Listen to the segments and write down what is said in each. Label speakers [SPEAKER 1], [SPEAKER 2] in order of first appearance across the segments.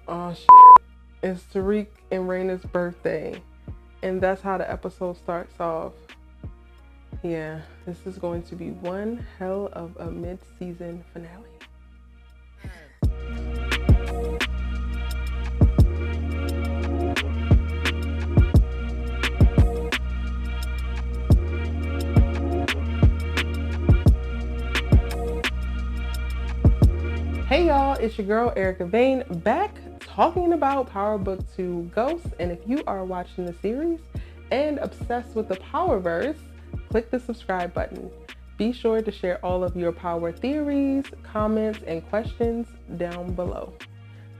[SPEAKER 1] Oh shit. It's Tariq and Raina's birthday. And that's how the episode starts off. Yeah, this is going to be one hell of a mid-season finale. Hey y'all, it's your girl Erica Vane back talking about Powerbook 2 Ghosts. And if you are watching the series and obsessed with the Powerverse, click the subscribe button. Be sure to share all of your power theories, comments, and questions down below.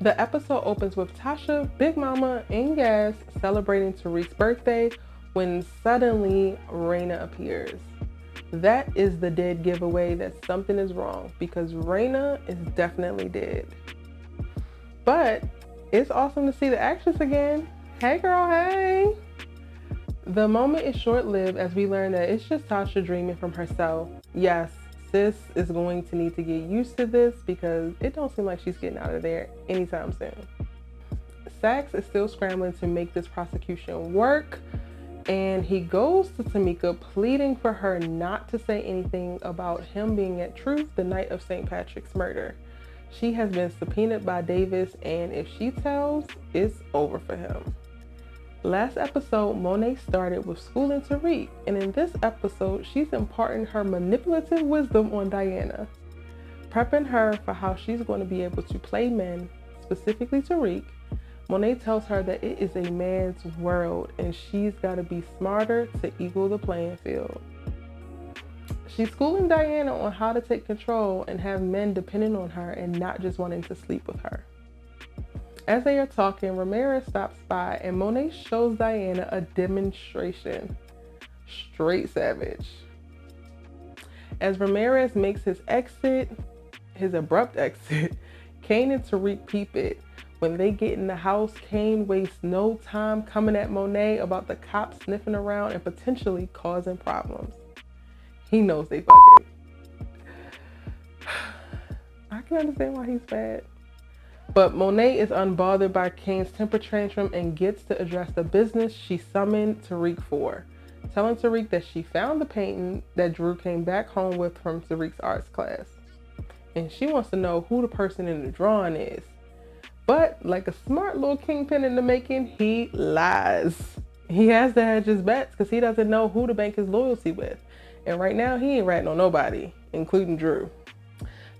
[SPEAKER 1] The episode opens with Tasha, Big Mama, and Gas celebrating Tariq's birthday when suddenly Raina appears. That is the dead giveaway that something is wrong because Raina is definitely dead. But it's awesome to see the actress again. Hey girl, hey! The moment is short-lived as we learn that it's just Tasha dreaming from herself. Yes, sis is going to need to get used to this because it don't seem like she's getting out of there anytime soon. Sax is still scrambling to make this prosecution work. And he goes to Tameika pleading for her not to say anything about him being at truth the night of St. Patrick's murder. She has been subpoenaed by Davis, and if she tells, it's over for him. Last episode, Monet started with schooling Tariq, and in this episode, she's imparting her manipulative wisdom on Diana, prepping her for how she's going to be able to play men, specifically Tariq. Monet tells her that it is a man's world and she's got to be smarter to equal the playing field. She's schooling Diana on how to take control and have men depending on her and not just wanting to sleep with her. As they are talking, Ramirez stops by and Monet shows Diana a demonstration. Straight savage. As Ramirez makes his abrupt exit, Kane and Tariq peep it. When they get in the house, Kane wastes no time coming at Monet about the cops sniffing around and potentially causing problems. He knows they fucking. I can understand why he's bad. But Monet is unbothered by Kane's temper tantrum and gets to address the business she summoned Tariq for, telling Tariq that she found the painting that Drew came back home with from Tariq's arts class. And she wants to know who the person in the drawing is. But like a smart little kingpin in the making, he lies. He has to hedge his bets because he doesn't know who to bank his loyalty with. And right now, he ain't ratting on nobody, including Drew.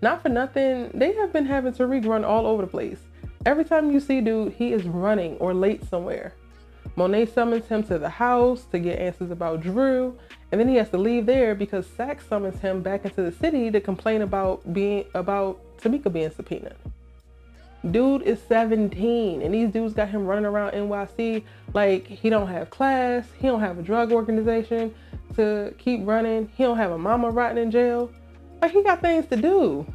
[SPEAKER 1] Not for nothing, they have been having Tariq run all over the place. Every time you see dude, he is running or late somewhere. Monet summons him to the house to get answers about Drew, and then he has to leave there because Sax summons him back into the city to complain about Tameika being subpoenaed. Dude is 17 and these dudes got him running around NYC like he don't have class, he don't have a drug organization to keep running, he don't have a mama rotting in jail. Like he got things to do.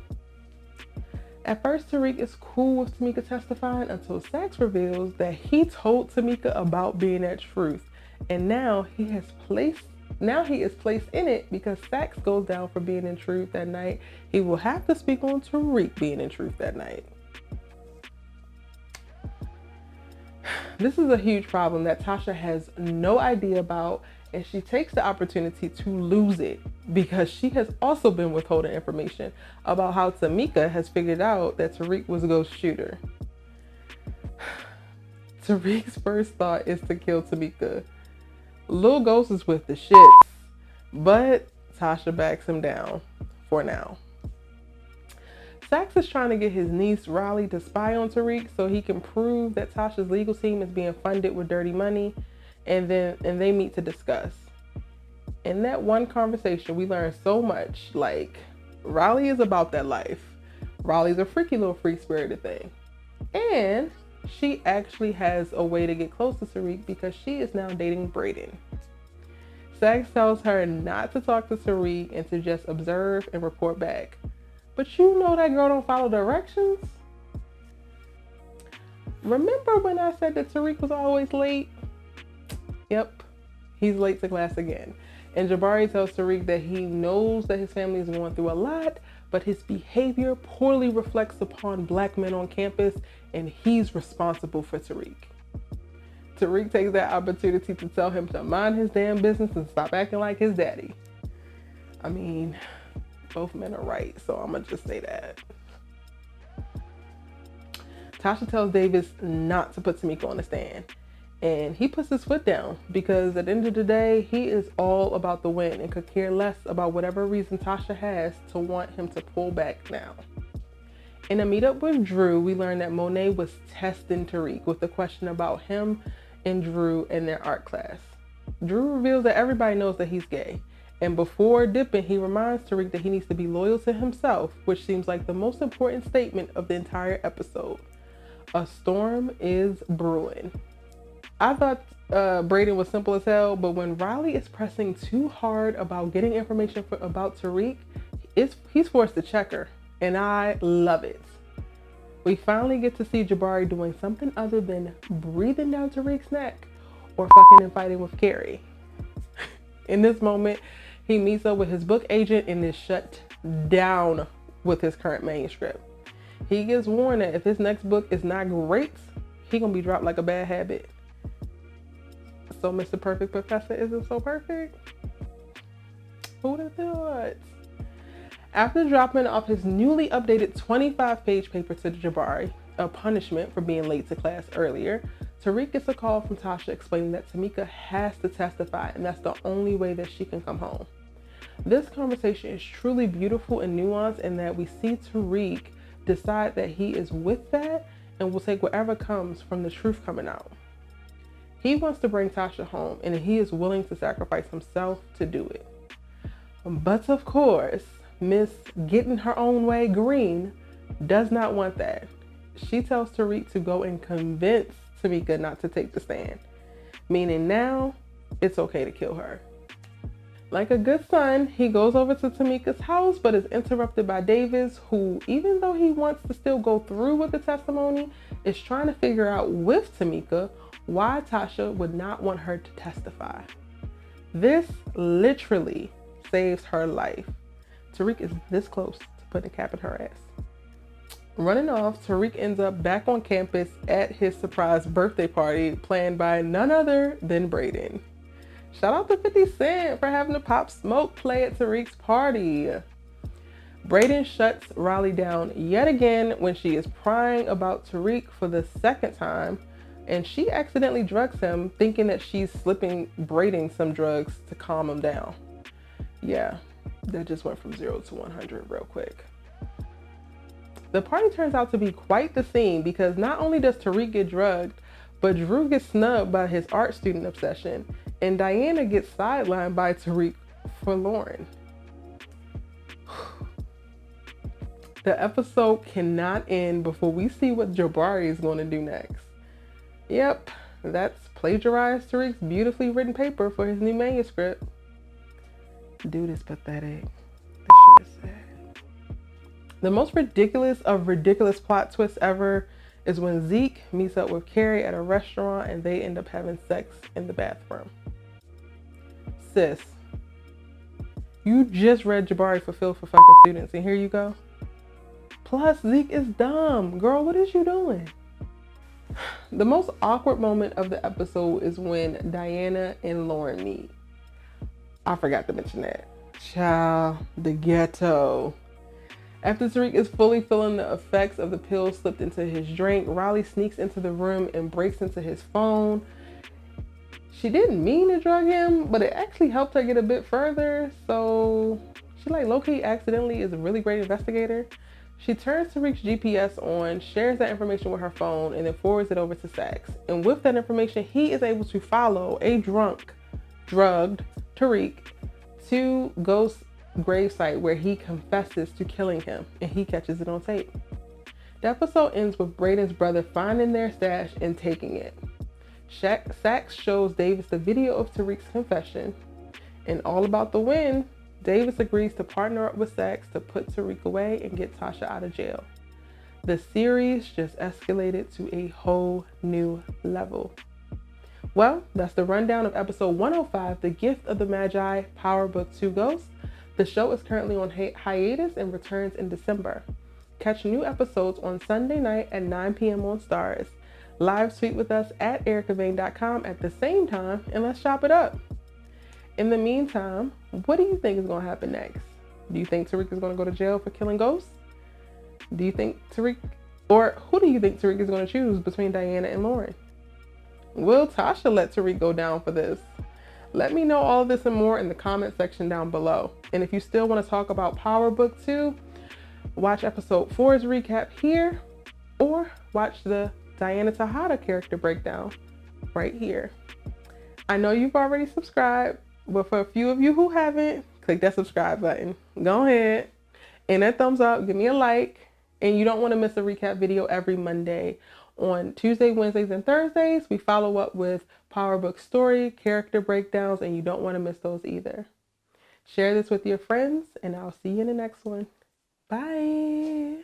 [SPEAKER 1] At first Tariq is cool with Tameika testifying until Sax reveals that he told Tameika about being at truth. And now he is placed in it because Sax goes down for being in truth that night. He will have to speak on Tariq being in truth that night. This is a huge problem that Tasha has no idea about, and she takes the opportunity to lose it because she has also been withholding information about how Tameika has figured out that Tariq was a ghost shooter. Tariq's first thought is to kill Tameika. Lil Ghost is with the shits, but Tasha backs him down for now. Sax is trying to get his niece Riley to spy on Tariq so he can prove that Tasha's legal team is being funded with dirty money, and they meet to discuss. In that one conversation, we learn so much. Like, Riley is about that life. Riley's a freaky little free-spirited thing. And she actually has a way to get close to Tariq because she is now dating Brayden. Sax tells her not to talk to Tariq and to just observe and report back. But you know that girl don't follow directions. Remember when I said that Tariq was always late? Yep, he's late to class again. And Jabari tells Tariq that he knows that his family is going through a lot, but his behavior poorly reflects upon black men on campus, and he's responsible for Tariq. Tariq takes that opportunity to tell him to mind his damn business and stop acting like his daddy. I mean, both men are right, so I'm gonna just say that. Tasha tells Davis not to put Tameika on the stand, and he puts his foot down because at the end of the day, he is all about the win and could care less about whatever reason Tasha has to want him to pull back now. In a meetup with Drew, we learned that Monet was testing Tariq with a question about him and Drew in their art class. Drew reveals that everybody knows that he's gay, and before dipping, he reminds Tariq that he needs to be loyal to himself, which seems like the most important statement of the entire episode. A storm is brewing. I thought Brayden was simple as hell, but when Riley is pressing too hard about getting information about Tariq, he's forced to check her, and I love it. We finally get to see Jabari doing something other than breathing down Tariq's neck or fucking and fighting with Carrie. In this moment, he meets up with his book agent and is shut down with his current manuscript. He gets warned that if his next book is not great, he gonna be dropped like a bad habit. So Mr. Perfect Professor isn't so perfect? Who would have thought? After dropping off his newly updated 25-page paper to Jabari, a punishment for being late to class earlier, Tariq gets a call from Tasha explaining that Tameika has to testify and that's the only way that she can come home. This conversation is truly beautiful and nuanced in that we see Tariq decide that he is with that and will take whatever comes from the truth coming out. He wants to bring Tasha home and he is willing to sacrifice himself to do it. But of course, Miss Getting Her Own Way Green does not want that. She tells Tariq to go and convince Tameika not to take the stand, meaning now it's okay to kill her. Like a good son, he goes over to Tameika's house, but is interrupted by Davis, who, even though he wants to still go through with the testimony, is trying to figure out with Tameika why Tasha would not want her to testify. This literally saves her life. Tariq is this close to putting a cap in her ass. Running off, Tariq ends up back on campus at his surprise birthday party planned by none other than Brayden. Shout out to 50 Cent for having a Pop Smoke play at Tariq's party. Brayden shuts Riley down yet again when she is prying about Tariq for the second time, and she accidentally drugs him, thinking that she's slipping Brayden some drugs to calm him down. Yeah, that just went from 0 to 100 real quick. The party turns out to be quite the scene because not only does Tariq get drugged, but Drew gets snubbed by his art student obsession, and Diana gets sidelined by Tariq for Lauren. The episode cannot end before we see what Jabari is going to do next. Yep, that's plagiarize Tariq's beautifully written paper for his new manuscript. Dude is pathetic. This shit is sad. The most ridiculous of ridiculous plot twists ever is when Zeke meets up with Carrie at a restaurant and they end up having sex in the bathroom. Sis, you just read Jabari fulfilled for fucking students and here you go. Plus, Zeke is dumb. Girl, what is you doing? The most awkward moment of the episode is when Diana and Lauren meet. I forgot to mention that. Child, the ghetto. After Tariq is fully feeling the effects of the pills slipped into his drink, Riley sneaks into the room and breaks into his phone. She didn't mean to drug him, but it actually helped her get a bit further. So she low-key accidentally is a really great investigator. She turns Tariq's GPS on, shares that information with her phone, and then forwards it over to Sax. And with that information, he is able to follow a drugged Tariq to Ghost's gravesite where he confesses to killing him, and he catches it on tape. The episode ends with Brayden's brother finding their stash and taking it. Sax shows Davis the video of Tariq's confession, and all about the win, Davis agrees to partner up with Sax to put Tariq away and get Tasha out of jail. The series just escalated to a whole new level. Well, that's the rundown of episode 105, The Gift of the Magi, Powerbook 2 Ghosts. The show is currently on hiatus and returns in December. Catch new episodes on Sunday night at 9 p.m. on STARZ. Live tweet with us at ericavane.com at the same time, and let's chop it up. In the meantime, what do you think is going to happen next? Do you think Tariq is going to go to jail for killing ghosts? Do you think Tariq, or who do you think Tariq is going to choose between Diana and Lauren? Will Tasha let Tariq go down for this? Let me know all of this and more in the comment section down below. And if you still want to talk about Powerbook 2, watch episode 4's recap here, or watch the Diana Tejada character breakdown right here. I know you've already subscribed, but for a few of you who haven't, click that subscribe button. Go ahead and that thumbs up, give me a like, and you don't want to miss a recap video every Monday. On Tuesday, Wednesdays, and Thursdays, we follow up with Powerbook story, character breakdowns, and you don't want to miss those either. Share this with your friends, and I'll see you in the next one. Bye.